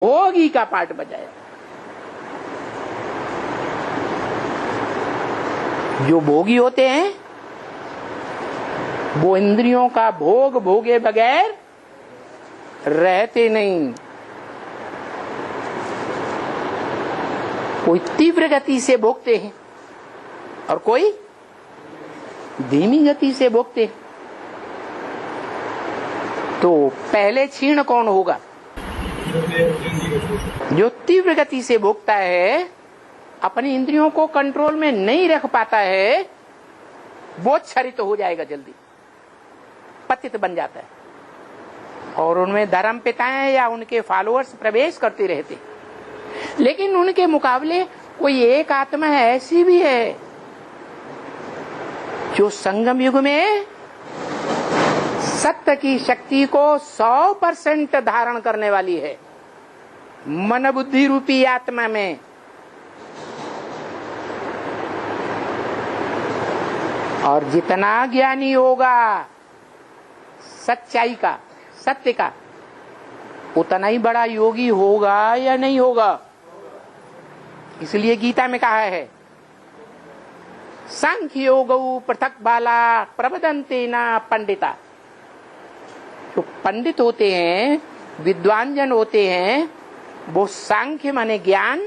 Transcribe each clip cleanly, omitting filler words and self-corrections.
भोगी का पार्ट बजाया। जो भोगी होते हैं वो इंद्रियों का भोग भोगे बगैर रहते नहीं। कोई तीव्र गति से भोगते हैं और कोई धीमी गति से भोगते हैं। तो पहले क्षीण कौन होगा? जो तीव्र गति से भोगता है, अपनी इंद्रियों को कंट्रोल में नहीं रख पाता है, वो क्षरित हो जाएगा, जल्दी पतित बन जाता है और उनमें धर्म पिताएं या उनके फॉलोअर्स प्रवेश करते रहते। लेकिन उनके मुकाबले कोई एक आत्मा ऐसी भी है जो संगम युग में सत्य की शक्ति को 100% धारण करने वाली है। मन बुद्धि रूपी आत्मा में और जितना ज्ञानी होगा सच्चाई का, सत्य का, उतना ही बड़ा योगी होगा या नहीं होगा। इसलिए गीता में कहा है, सांख्य योगौ पृथक बाला प्रवदन्ते न पंडिता। जो पंडित होते हैं, विद्वान जन होते हैं, वो सांख्य माने ज्ञान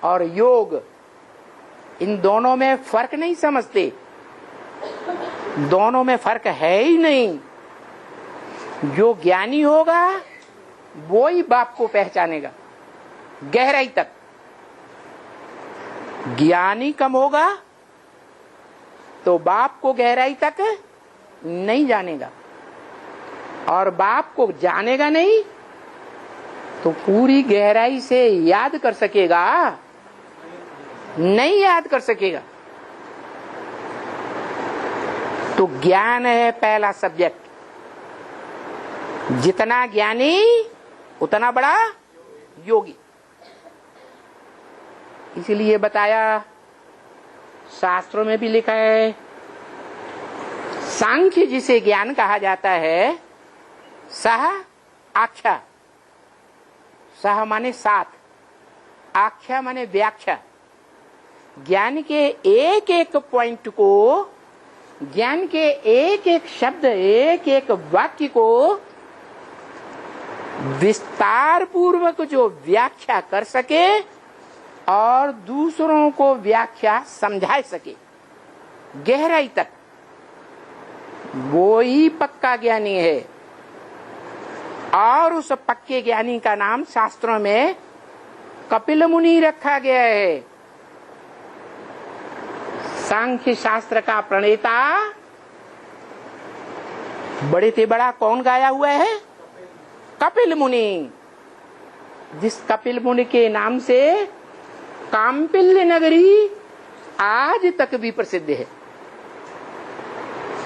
और योग, इन दोनों में फर्क नहीं समझते। दोनों में फर्क है ही नहीं। जो ज्ञानी होगा वो ही बाप को पहचानेगा गहराई तक। ज्ञानी कम होगा तो बाप को गहराई तक नहीं जानेगा, और बाप को जानेगा नहीं तो पूरी गहराई से याद कर सकेगा? नहीं याद कर सकेगा। तो ज्ञान है पहला सब्जेक्ट। जितना ज्ञानी उतना बड़ा योगी। इसीलिए बताया, शास्त्रों में भी लिखा है, सांख्य जिसे ज्ञान कहा जाता है, सह आख्या। सह माने साथ, आख्या माने व्याख्या। ज्ञान के एक एक पॉइंट को, ज्ञान के एक एक शब्द, एक एक वाक्य को विस्तार पूर्वक जो व्याख्या कर सके और दूसरों को व्याख्या समझा सके गहराई तक, वो ही पक्का ज्ञानी है। और उस पक्के ज्ञानी का नाम शास्त्रों में कपिल मुनि रखा गया है। सांख्य शास्त्र का प्रणेता बड़े से बड़ा कौन गाया हुआ है? कपिल मुनि। जिस कपिल मुनि के नाम से काम्पिल्य नगरी आज तक भी प्रसिद्ध है,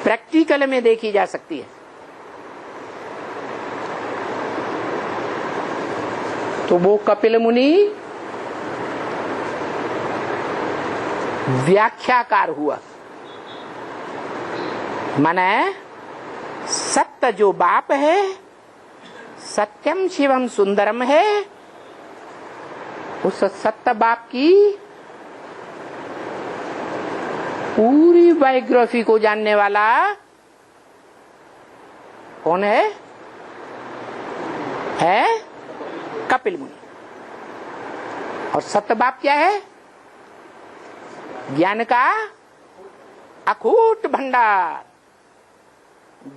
प्रैक्टिकल में देखी जा सकती है। तो वो कपिल मुनि व्याख्याकार हुआ। माने सत्य जो बाप है, सत्यम शिवम सुंदरम है, उस सत्य बाप की पूरी बायोग्राफी को जानने वाला कौन है? कपिल मुनि। और सत्य बाप क्या है? ज्ञान का अखूट भंडार।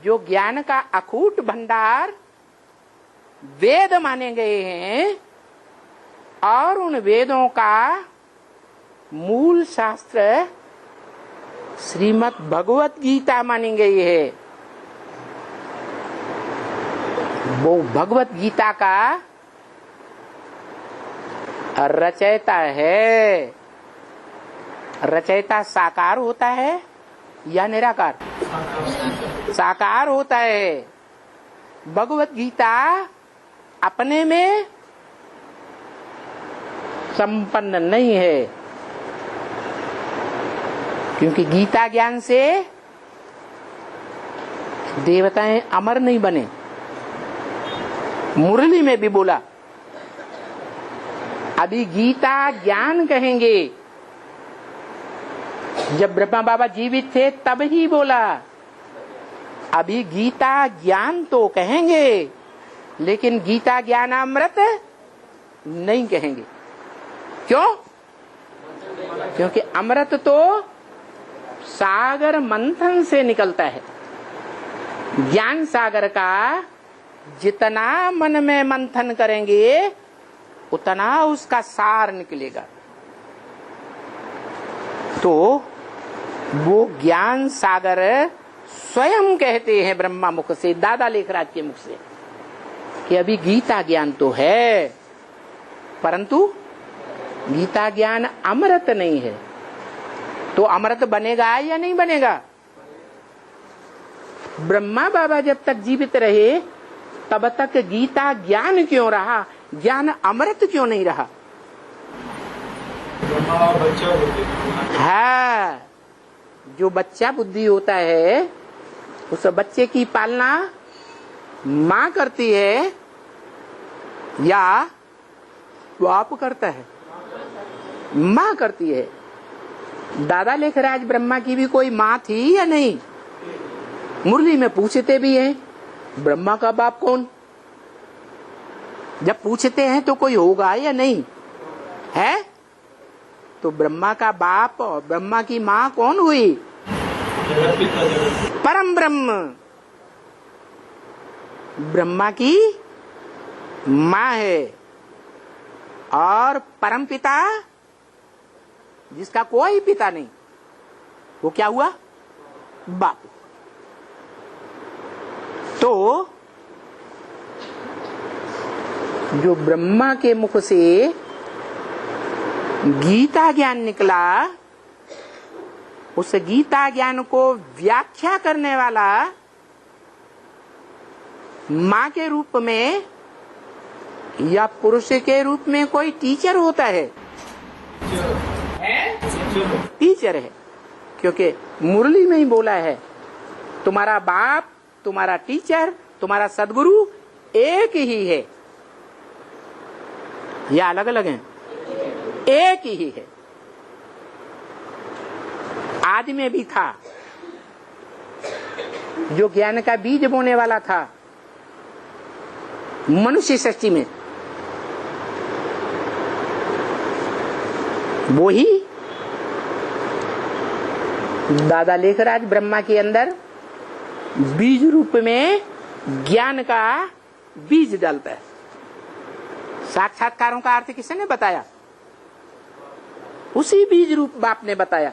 जो ज्ञान का अखूट भंडार वेद माने गए हैं और उन वेदों का मूल शास्त्र श्रीमद् भगवत गीता मानी गई है। वो भगवत गीता का रचयिता है। रचयिता साकार होता है या निराकार? साकार होता है। भगवत गीता अपने में संपन्न नहीं है, क्योंकि गीता ज्ञान से देवताएं अमर नहीं बने। मुरली में भी बोला। अभी गीता ज्ञान कहेंगे, जब ब्रह्मा बाबा जीवित थे तब ही बोला। अभी गीता ज्ञान तो कहेंगे, लेकिन गीता ज्ञान अमृत नहीं कहेंगे। क्यों? क्योंकि अमृत तो सागर मंथन से निकलता है। ज्ञान सागर का जितना मन में मंथन करेंगे उतना उसका सार निकलेगा। तो वो ज्ञान सागर स्वयं कहते हैं ब्रह्मा मुख से, दादा लेखराज के मुख से, कि अभी गीता ज्ञान तो है, परंतु गीता ज्ञान अमृत नहीं है। तो अमृत बनेगा या नहीं बनेगा? ब्रह्मा बाबा जब तक जीवित रहे तब तक गीता ज्ञान क्यों रहा, ज्ञान अमृत क्यों नहीं रहा? हाँ, जो बच्चा बुद्धि होता है उस बच्चे की पालना माँ करती है या बाप करता है? माँ करती है। दादा लेखराज ब्रह्मा की भी कोई माँ थी या नहीं? मुरली में पूछते भी हैं, ब्रह्मा का बाप कौन? जब पूछते हैं तो कोई होगा या नहीं है? तो ब्रह्मा का बाप और ब्रह्मा की माँ कौन हुई? परम ब्रह्म ब्रह्मा की माँ है, और परम पिता जिसका कोई पिता नहीं, वो क्या हुआ? बाप। तो जो ब्रह्मा के मुख से गीता ज्ञान निकला, उस गीता ज्ञान को व्याख्या करने वाला माँ के रूप में या पुरुष के रूप में कोई टीचर होता है? टीचर है, क्योंकि मुरली में ही बोला है, तुम्हारा बाप, तुम्हारा टीचर, तुम्हारा सदगुरु एक ही है या अलग अलग हैं? एक ही है। आदि में भी था, जो ज्ञान का बीज बोने वाला था मनुष्य सृष्टि में, वो ही दादा लेखराज ब्रह्मा के अंदर बीज रूप में ज्ञान का बीज डालता है। साक्षात्कारों का अर्थ किसने बताया? उसी बीज रूप बाप ने बताया।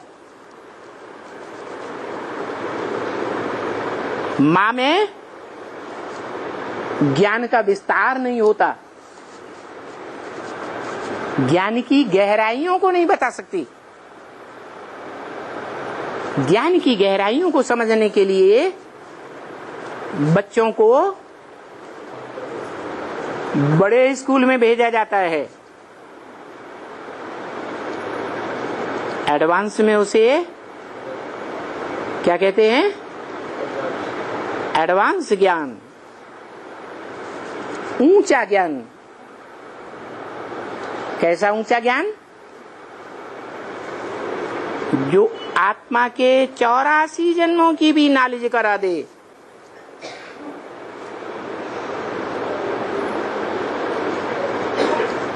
माँ में ज्ञान का विस्तार नहीं होता, ज्ञान की गहराइयों को नहीं बता सकती। ज्ञान की गहराइयों को समझने के लिए बच्चों को बड़े स्कूल में भेजा जाता है, एडवांस में उसे क्या कहते हैं? एडवांस ज्ञान, ऊंचा ज्ञान। कैसा ऊंचा ज्ञान? जो आत्मा के 84 जन्मों की भी नॉलेज करा दे।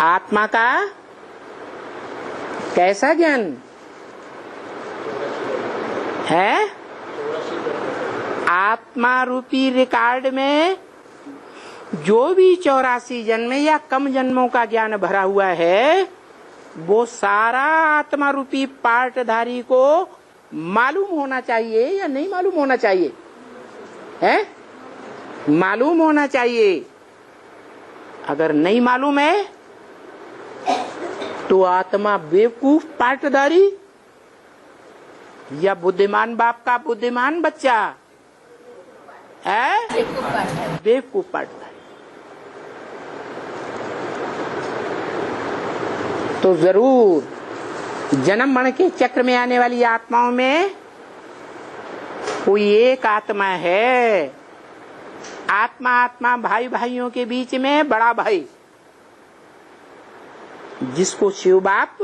आत्मा का कैसा ज्ञान है? आत्मा रूपी रिकॉर्ड में जो भी 84 जन्म या कम जन्मों का ज्ञान भरा हुआ है, वो सारा आत्मा रूपी पार्टधारी को मालूम होना चाहिए या नहीं मालूम होना चाहिए? है? मालूम होना चाहिए। अगर नहीं मालूम है तो आत्मा बेवकूफ पार्टधारी या बुद्धिमान बाप का बुद्धिमान बच्चा है? बेवकूफ पार्टधारी। तो जरूर जन्म मरण के चक्र में आने वाली आत्माओं में कोई एक आत्मा है आत्मा आत्मा भाई भाइयों के बीच में बड़ा भाई, जिसको शिव बाप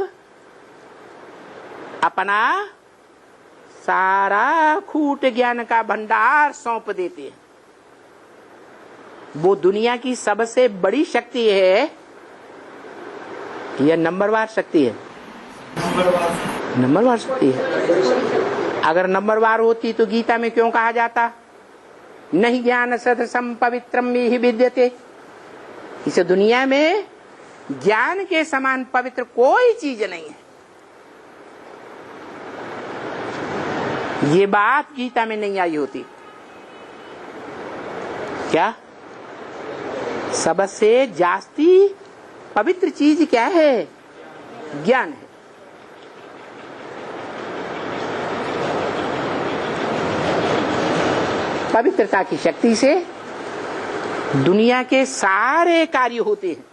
अपना सारा खूट ज्ञान का भंडार सौंप देते हैं। वो दुनिया की सबसे बड़ी शक्ति है या नंबरवार शक्ति है? नंबरवार शक्ति है। अगर नंबरवार होती तो गीता में क्यों कहा जाता नहीं ज्ञान सदृशम पवित्रम ही विद्यते? इस दुनिया में ज्ञान के समान पवित्र कोई चीज नहीं है। ये बात गीता में नहीं आई होती। क्या सबसे जास्ती पवित्र चीज क्या है? ज्ञान है। पवित्रता की शक्ति से दुनिया के सारे कार्य होते हैं।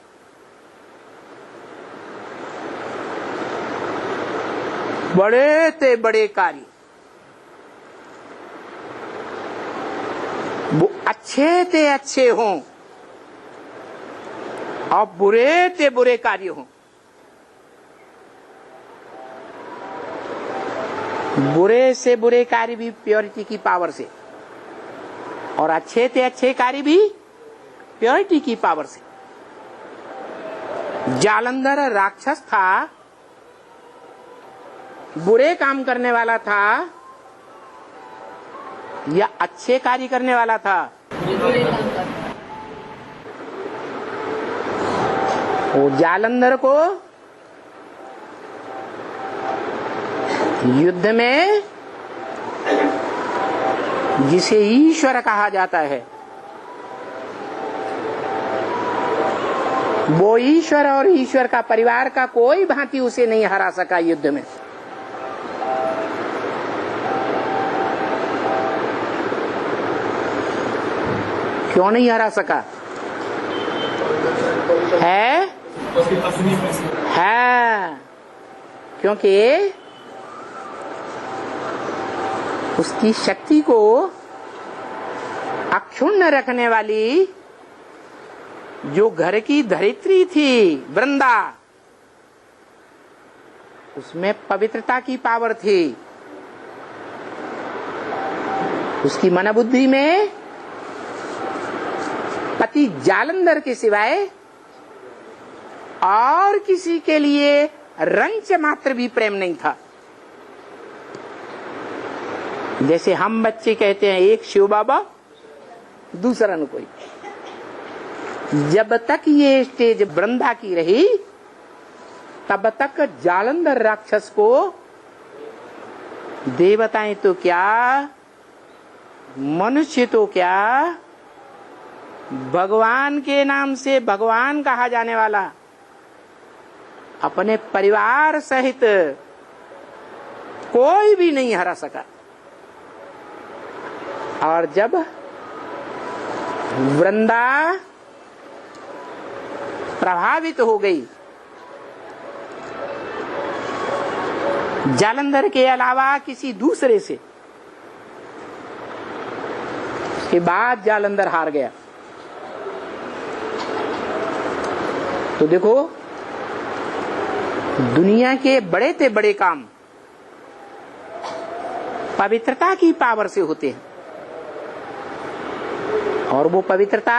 बड़े ते बड़े कार्य, वो अच्छे ते अच्छे हों और बुरे ते बुरे कार्य हों। बुरे से बुरे कार्य भी प्योरिटी की पावर से और अच्छे ते अच्छे कार्य भी प्योरिटी की पावर से। जालंधर राक्षस था, बुरे काम करने वाला था या अच्छे कार्य करने वाला था? वो जालंधर को युद्ध में, जिसे ईश्वर कहा जाता है, वो ईश्वर और ईश्वर का परिवार का कोई भांति उसे नहीं हरा सका युद्ध में। क्यों नहीं हरा सका? है क्योंकि उसकी शक्ति को अक्षुण्ण रखने वाली जो घर की धरित्री थी वृंदा, उसमें पवित्रता की पावर थी। उसकी मनोबुद्धि में पति जालंधर के सिवाय और किसी के लिए रंच मात्र भी प्रेम नहीं था। जैसे हम बच्चे कहते हैं एक शिव बाबा दूसरा न कोई। जब तक ये स्टेज वृंदा की रही तब तक जालंधर राक्षस को देवताएं तो क्या, मनुष्य तो क्या, भगवान के नाम से भगवान कहा जाने वाला अपने परिवार सहित कोई भी नहीं हरा सका। और जब वृंदा प्रभावित हो गई, जालंधर के अलावा किसी दूसरे से, उसके बाद जालंधर हार गया। तो देखो दुनिया के बड़े से बड़े काम पवित्रता की पावर से होते हैं। और वो पवित्रता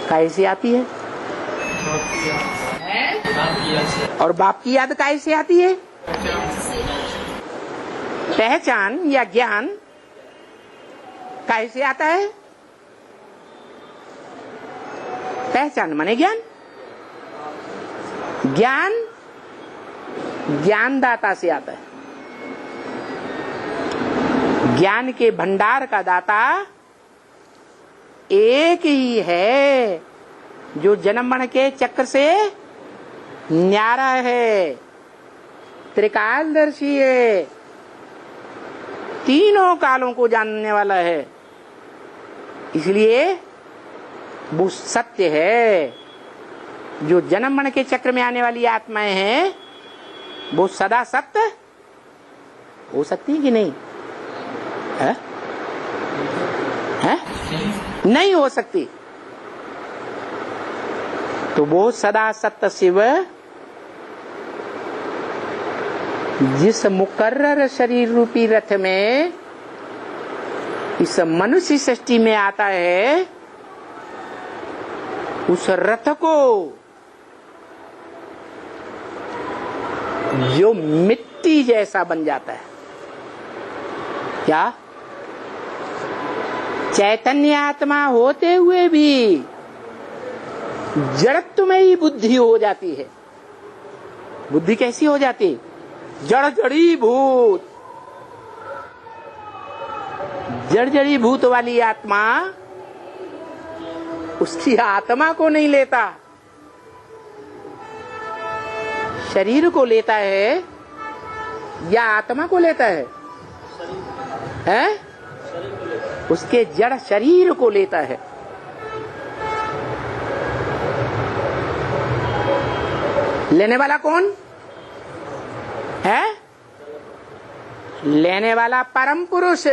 कैसे आती है? और बाप की याद कैसे आती है? पहचान या ज्ञान कैसे आता है? पहचान माने ज्ञान, ज्ञान ज्ञानदाता से आता है। ज्ञान के भंडार का दाता एक ही है जो जन्म मरण के चक्र से न्यारा है, त्रिकालदर्शी है, तीनों कालों को जानने वाला है। इसलिए वो सत्य है। जो जन्म मरण के चक्र में आने वाली आत्माएं हैं वो सदा सत्य हो सकती है कि नहीं? है? नहीं हो सकती। तो वो सदा सत्य शिव जिस मुकर्रर शरीर रूपी रथ में इस मनुष्य सृष्टि में आता है, उस रथ को जो मिट्टी जैसा बन जाता है, क्या चैतन्य आत्मा होते हुए भी जड़त्वमयी बुद्धि हो जाती है। बुद्धि कैसी हो जाती? जड़ जड़ीभूत। जड़ जड़ीभूत वाली आत्मा उसकी आत्मा को नहीं लेता, शरीर को लेता है या आत्मा को लेता है? हैं? उसके जड़ शरीर को लेता है। लेने वाला कौन है? लेने वाला परम पुरुष।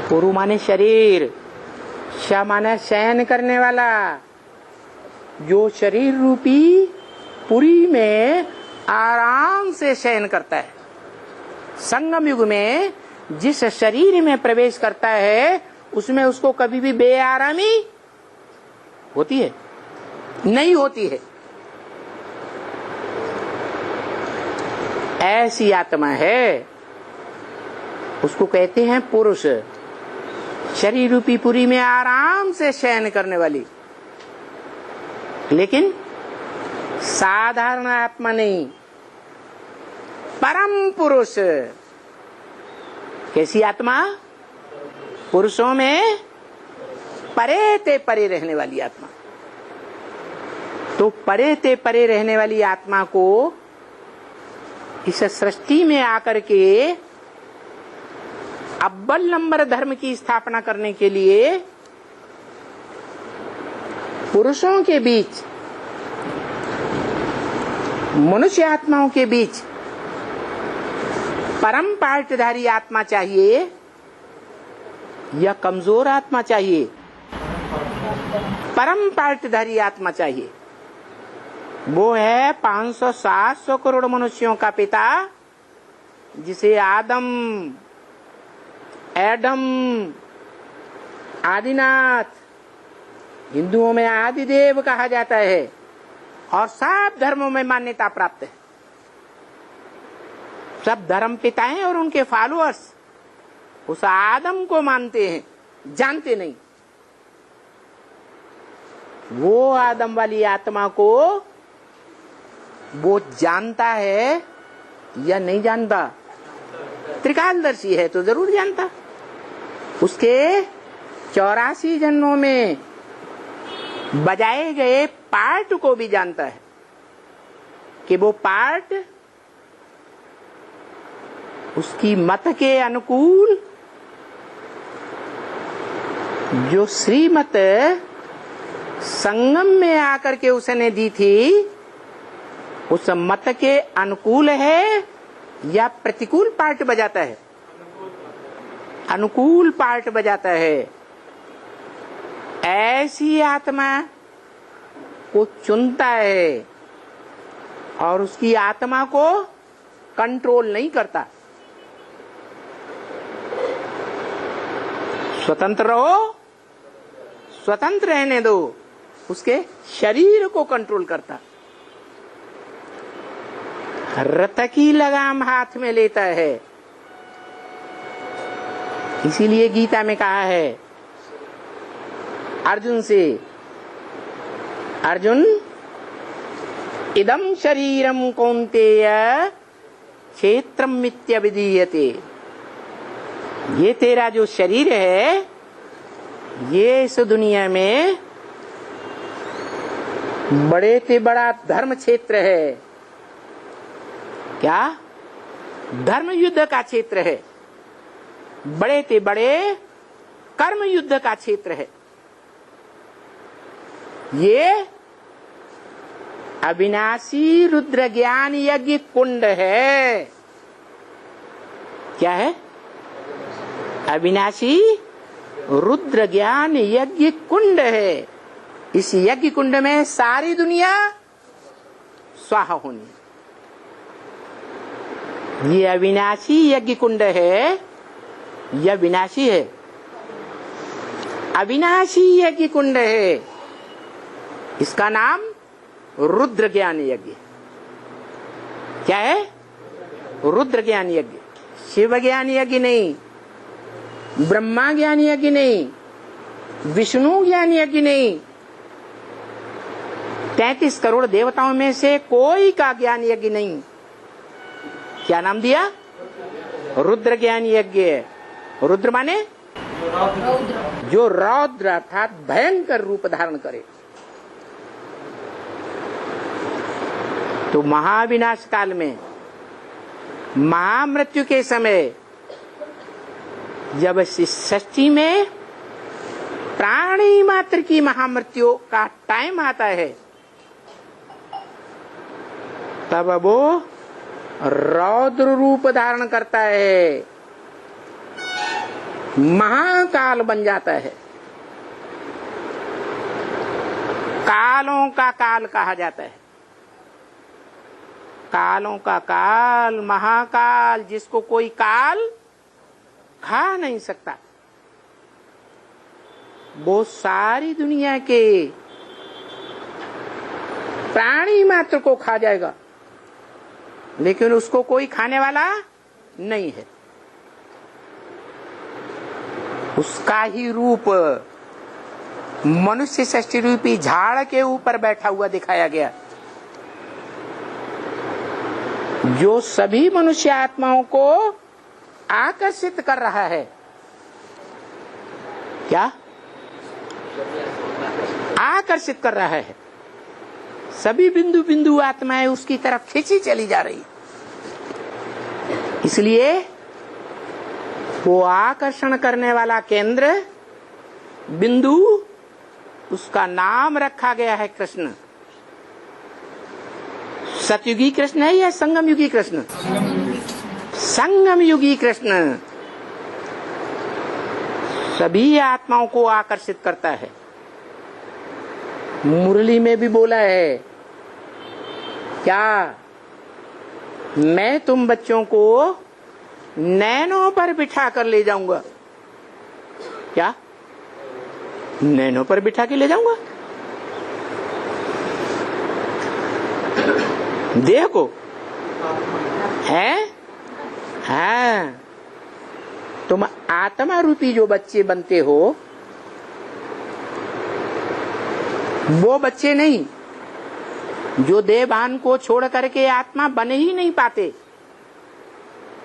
पुरु माने शरीर, श माने शयन करने वाला, जो शरीर रूपी पुरी में आराम से शयन करता है। संगम युग में जिस शरीर में प्रवेश करता है उसमें उसको कभी भी बेआरामी होती है? नहीं होती है। ऐसी आत्मा है, उसको कहते हैं पुरुष। शरीर रूपी पुरी में आराम से शयन करने वाली, लेकिन साधारण आत्मा नहीं, परम पुरुष। कैसी आत्मा? पुरुषों में परे ते परे रहने वाली आत्मा। तो परे ते परे रहने वाली आत्मा को इस सृष्टि में आकर के अव्वल नंबर धर्म की स्थापना करने के लिए पुरुषों के बीच, मनुष्य आत्माओं के बीच परम पार्टधारी आत्मा चाहिए या कमजोर आत्मा चाहिए? परम पार्टधारी आत्मा चाहिए। वो है 500-700 करोड़ मनुष्यों का पिता, जिसे एडम आदिनाथ, हिंदुओं में आदिदेव कहा जाता है और सब धर्मों में मान्यता प्राप्त है। सब धर्म पिताएं और उनके फॉलोअर्स उस आदम को मानते हैं, जानते नहीं। वो आदम वाली आत्मा को वो जानता है या नहीं जानता? त्रिकालदर्शी है तो जरूर जानता। उसके 84 जन्मों में बजाए गए पार्ट को भी जानता है कि वो पार्ट उसकी मत के अनुकूल, जो श्रीमत संगम में आकर के उसने दी थी, उस मत के अनुकूल है या प्रतिकूल पार्ट बजाता है? अनुकूल पार्ट बजाता है। ऐसी आत्मा को चुनता है और उसकी आत्मा को कंट्रोल नहीं करता। स्वतंत्र रहो, स्वतंत्र रहने दो, उसके शरीर को कंट्रोल करता। रथ की लगाम हाथ में लेता है। इसीलिए गीता में कहा है अर्जुन से, अर्जुन इदं शरीरम कौन्तेय क्षेत्रम मित्यभिधीयते। ये तेरा जो शरीर है, ये इस दुनिया में बड़े से बड़ा धर्म क्षेत्र है। क्या? धर्म युद्ध का क्षेत्र है, बड़े से बड़े कर्म युद्ध का क्षेत्र है। ये अविनाशी रुद्र ज्ञान यज्ञ कुंड है। क्या है? अविनाशी रुद्र ज्ञान यज्ञ कुंड है। इस यज्ञ कुंड में सारी दुनिया स्वाहा होनी। ये अविनाशी यज्ञ कुंड है, यह विनाशी है। अविनाशी यज्ञ कुंड है, इसका नाम रुद्र ज्ञान यज्ञ। क्या है? रुद्र ज्ञान यज्ञ। शिव ज्ञान यज्ञ नहीं, ब्रह्मा ज्ञान यज्ञ नहीं, विष्णु ज्ञान यज्ञ नहीं, 33 करोड़ देवताओं में से कोई का ज्ञान यज्ञ नहीं। क्या नाम दिया? रुद्र ज्ञान यज्ञ। रुद्र माने जो रौद्र अर्थात भयंकर रूप धारण करे। तो महाविनाश काल में, महामृत्यु के समय, जब इस सृष्टि में प्राणी मात्र की महामृत्यु का टाइम आता है, तब वो रौद्र रूप धारण करता है, महाकाल बन जाता है। कालों का काल कहा जाता है। कालों का काल, महाकाल, जिसको कोई काल खा नहीं सकता। वो सारी दुनिया के प्राणी मात्र को खा जाएगा, लेकिन उसको कोई खाने वाला नहीं है। उसका ही रूप मनुष्य षष्ठी रूपी झाड़ के ऊपर बैठा हुआ दिखाया गया, जो सभी मनुष्य आत्माओं को आकर्षित कर रहा है। क्या? आकर्षित कर रहा है। सभी बिंदु बिंदु आत्माएं उसकी तरफ खींची चली जा रही। इसलिए वो आकर्षण करने वाला केंद्र बिंदु, उसका नाम रखा गया है कृष्ण। सतयुगी कृष्ण है या संगम युगी कृष्ण? संगम युगी कृष्ण सभी आत्माओं को आकर्षित करता है। मुरली में भी बोला है, क्या मैं तुम बच्चों को नैनों पर बिठा कर ले जाऊंगा? क्या? नैनों पर बिठा के ले जाऊंगा देह को? है? हाँ, तुम आत्मा रूपी जो बच्चे बनते हो, वो बच्चे नहीं जो देहभान को छोड़ करके आत्मा बन ही नहीं पाते।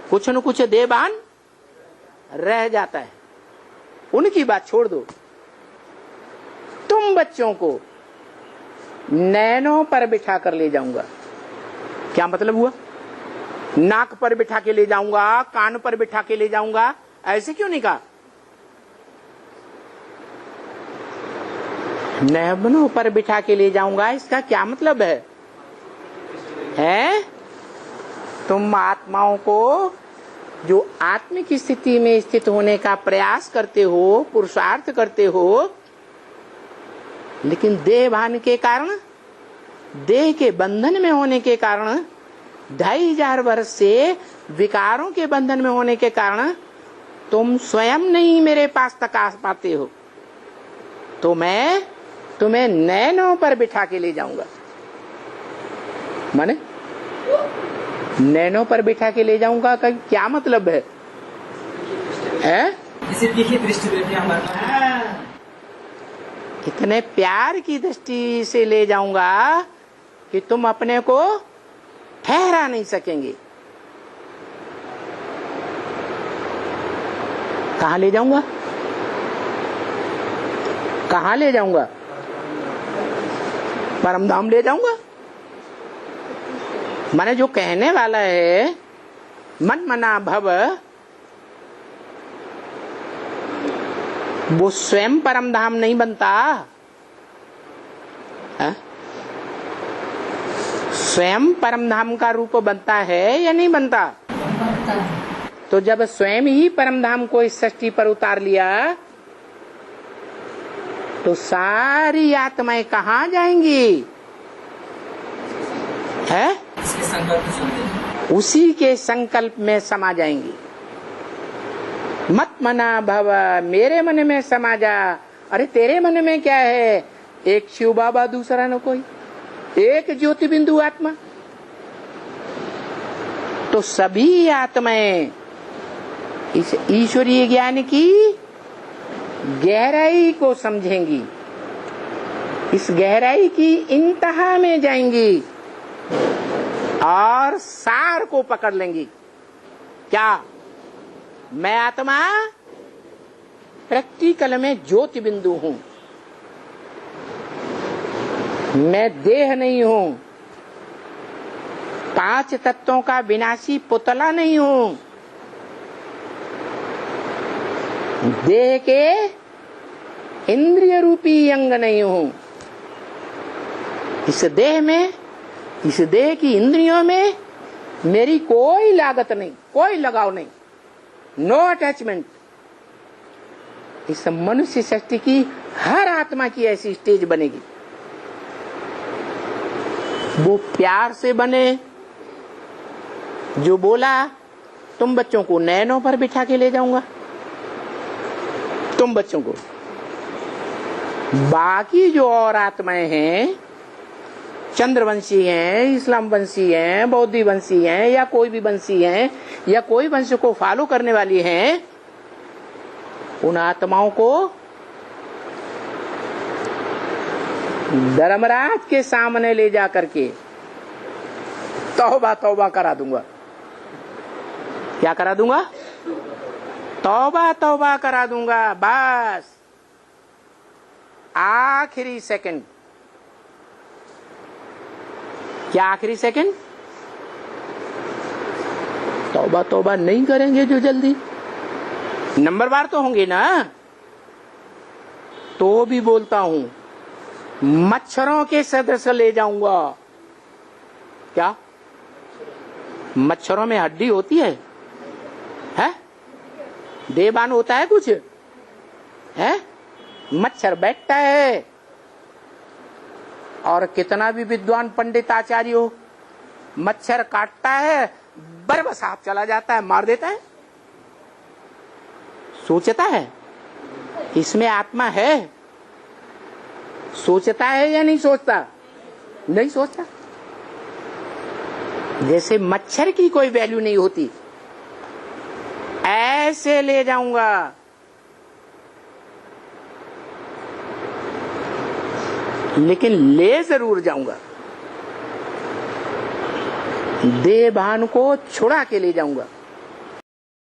कुछ न कुछ देहभान रह जाता है, उनकी बात छोड़ दो। तुम बच्चों को नैनों पर बिठा कर ले जाऊंगा। क्या मतलब हुआ? नाक पर बिठा के ले जाऊंगा, कान पर बिठा के ले जाऊंगा, ऐसे क्यों नहीं कहा? नैनों पर बिठा के ले जाऊंगा, इसका क्या मतलब है? तुम आत्माओं को जो आत्मिक स्थिति में स्थित होने का प्रयास करते हो, पुरुषार्थ करते हो, लेकिन देहभान के कारण, देह के बंधन में होने के कारण, 2500 वर्ष से विकारों के बंधन में होने के कारण तुम स्वयं नहीं मेरे पास तक आ पाते हो, तो मैं तुम्हें नैनों पर बिठा के ले जाऊंगा। माने नैनों पर बिठा के ले जाऊंगा का क्या मतलब है? इतने प्यार की दृष्टि से ले जाऊंगा कि तुम अपने को ठहरा नहीं सकेंगे। कहाँ ले जाऊंगा? कहाँ ले जाऊंगा? परमधाम ले जाऊंगा। माने जो कहने वाला है मन मना भव, वो स्वयं परमधाम नहीं बनता। स्वयं परमधाम का रूप बनता है या नहीं बनता? तो जब स्वयं ही परमधाम को इस सृष्टि पर उतार लिया तो सारी आत्माएं कहाँ जाएंगी? है उसी के संकल्प में समा जाएंगी। मत मना भव, मेरे मन में समा जा। अरे तेरे मन में क्या है? एक शिव बाबा, दूसरा न कोई, एक ज्योति बिंदु आत्मा। तो सभी आत्माएं इस ईश्वरीय ज्ञान की गहराई को समझेंगी, इस गहराई की इंतहा में जाएंगी और सार को पकड़ लेंगी। क्या? मैं आत्मा प्रैक्टिकल में ज्योति बिंदु हूं, मैं देह नहीं हूं, 5 तत्वों का विनाशी पुतला नहीं हूं, देह के इंद्रिय रूपी अंग नहीं हूं। इस देह में, इस देह की इंद्रियों में मेरी कोई लागत नहीं, कोई लगाव नहीं, नो अटैचमेंट। इस मनुष्य सृष्टि की हर आत्मा की ऐसी स्टेज बनेगी। वो प्यार से बने, जो बोला तुम बच्चों को नैनों पर बिठा के ले जाऊंगा, तुम बच्चों को। बाकी जो और आत्माएं हैं, चंद्रवंशी हैं, इस्लाम वंशी हैं, बौद्धि वंशी हैं, या कोई भी वंशी हैं, या कोई वंश को फॉलो करने वाली हैं, उन आत्माओं को धर्मराज के सामने ले जा करके तौबा तौबा करा दूंगा। क्या करा दूंगा? तौबा तौबा करा दूंगा। बस आखिरी सेकंड। क्या आखिरी सेकंड? तौबा तौबा नहीं करेंगे जो जल्दी, नंबरवार तो होंगे ना। तो भी बोलता हूं, मच्छरों के सदस्य ले जाऊंगा। क्या? मच्छरों में हड्डी होती है? देहबान होता है कुछ? है? मच्छर बैठता है, और कितना भी विद्वान पंडित आचार्य हो, मच्छर काटता है, बरबस हाथ चला जाता है, मार देता है। सोचता है इसमें आत्मा है? सोचता है या नहीं सोचता? नहीं सोचता। जैसे मच्छर की कोई वैल्यू नहीं होती, ऐसे ले जाऊंगा। लेकिन ले जरूर जाऊंगा, देहभान को छुड़ा के ले जाऊंगा।